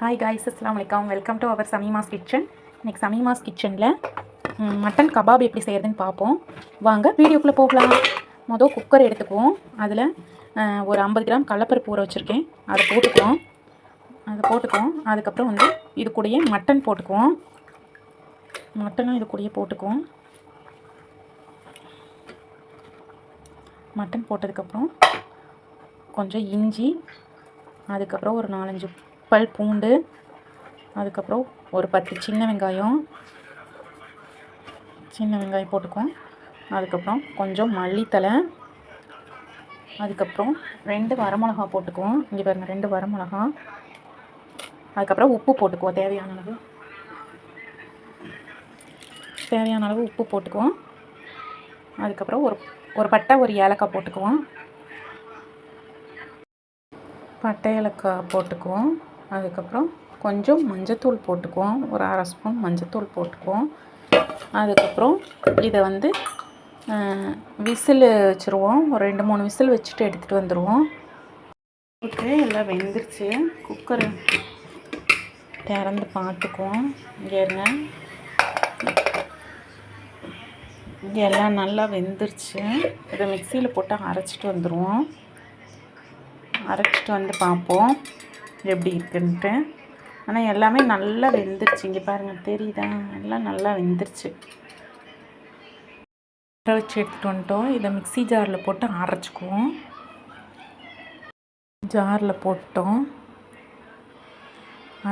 Hi guys, அஸ்ஸலாமு அலைக்கும். Welcome to our Sameema's kitchen. இன்றைக்கி சமீமாஸ் கிச்சனில் மட்டன் கபாப் எப்படி செய்கிறதுன்னு பார்ப்போம். வாங்க வீடியோக்குள்ளே போகலாம். மொதல் குக்கர் எடுத்துக்குவோம். அதில் ஒரு 50 கிராம் கடலப்பருப்பு ஊற வச்சுருக்கேன். அதை போட்டுக்குவோம். அதுக்கப்புறம் இது கூடயே மட்டன் போட்டுக்குவோம். மட்டனும் இது கூடயே போட்டுக்குவோம். மட்டன் போட்டதுக்கப்புறம் கொஞ்சம் இஞ்சி, அதுக்கப்புறம் ஒரு 4-5 பல் பூண்டு, அதுக்கப்புறம் ஒரு 10 சின்ன வெங்காயம் போட்டுக்குவோம். அதுக்கப்புறம் கொஞ்சம் மல்லித்தலை, அதுக்கப்புறம் 2 வரமிளகா போட்டுக்குவோம். இங்கே பாருங்கள், 2 வரமிளகா. அதுக்கப்புறம் உப்பு போட்டுக்குவோம். தேவையான அளவு உப்பு போட்டுக்குவோம். அதுக்கப்புறம் ஒரு பட்டை, ஒரு ஏலக்காய் போட்டுக்குவோம். பட்டை ஏலக்காய் போட்டுக்குவோம். அதுக்கப்புறம் கொஞ்சம் மஞ்சத்தூள் போட்டுக்குவோம். ஒரு 1/2 ஸ்பூன் மஞ்சத்தூள் போட்டுக்குவோம். அதுக்கப்புறம் இதை விசில் வச்சுருவோம். ஒரு 2-3 விசில் வச்சுட்டு எடுத்துகிட்டு வந்துடுவோம். ஓகே, எல்லாம் வெந்துருச்சு. குக்கரை திறந்து பார்த்துக்குவோம். இங்கே இருங்க, இங்கே எல்லாம் நல்லா வெந்துருச்சு. இதை மிக்சியில் போட்டு அரைச்சிட்டு வந்துடுவோம். அரைச்சிட்டு வந்து பார்ப்போம் எப்படி இருக்குன்ட்டு. ஆனால் எல்லாமே நல்லா வெந்துருச்சு. இங்கே பாருங்கள், தெரியுதா? எல்லாம் நல்லா வெந்துருச்சு. வச்சு எடுத்துகிட்டு வந்துட்டோம். இதை மிக்சி ஜாரில் போட்டு அரைச்சிக்குவோம். ஜாரில் போட்டோம்,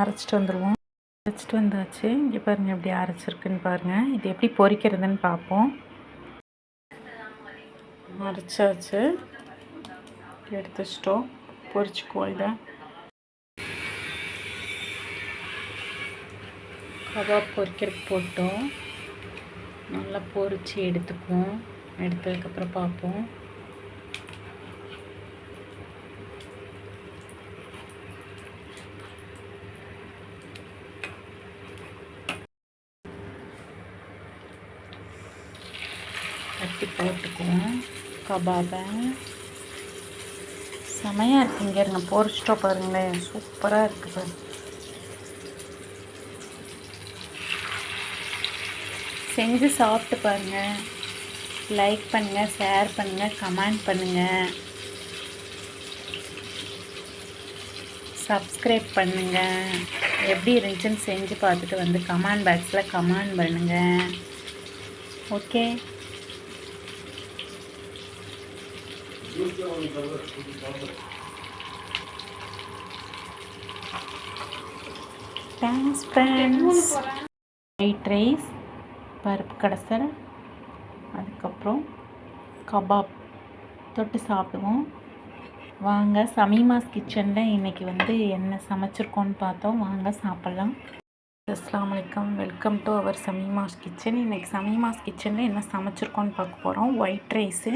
அரைச்சிட்டு வந்துடுவோம். அரைச்சிட்டு வந்தாச்சு. இங்கே பாருங்கள் எப்படி அரைச்சிருக்குன்னு பாருங்கள். இது எப்படி பொரிக்கிறதுன்னு பார்ப்போம். அரைச்சாச்சு, எடுத்து வச்சிட்டோம். பொரிச்சுக்குவோம். இதை கபாப் பொரிக்கிறதுக்கு போட்டோம். நல்லா பொரித்து எடுத்துக்குவோம். எடுத்ததுக்கப்புறம் பார்ப்போம். கட்டி போட்டுக்குவோம் கபாபை. செமையாக இருக்குது. இங்கே இருங்க, பொரிச்சிட்டோம் பாருங்களேன், சூப்பராக இருக்குது பாருங்க. செஞ்சு சாப்பிட்டு பாருங்கள். லைக் பண்ணுங்கள், ஷேர் பண்ணுங்கள், கமெண்ட் பண்ணுங்கள், சப்ஸ்கிரைப் பண்ணுங்கள். எப்படி இருந்துச்சுன்னு செஞ்சு பார்த்துட்டு கமெண்ட் பாக்ஸில் கமெண்ட் பண்ணுங்கள். Okay, thanks friends. White rice, பருப்பு கடைசல், அதுக்கப்புறம் கபாப் தொட்டு சாப்பிடுவோம். வாங்க, சமீமாஸ் கிச்சனில் இன்றைக்கி என்ன சமைச்சிருக்கோன்னு பார்த்தோம். வாங்க சாப்பிட்லாம். அஸ்ஸலாமு அலைக்கும். Welcome to our Sameema's kitchen. இன்றைக்கி சமீமாஸ் கிச்சனில் என்ன சமைச்சிருக்கோன்னு பார்க்க போகிறோம். White rice,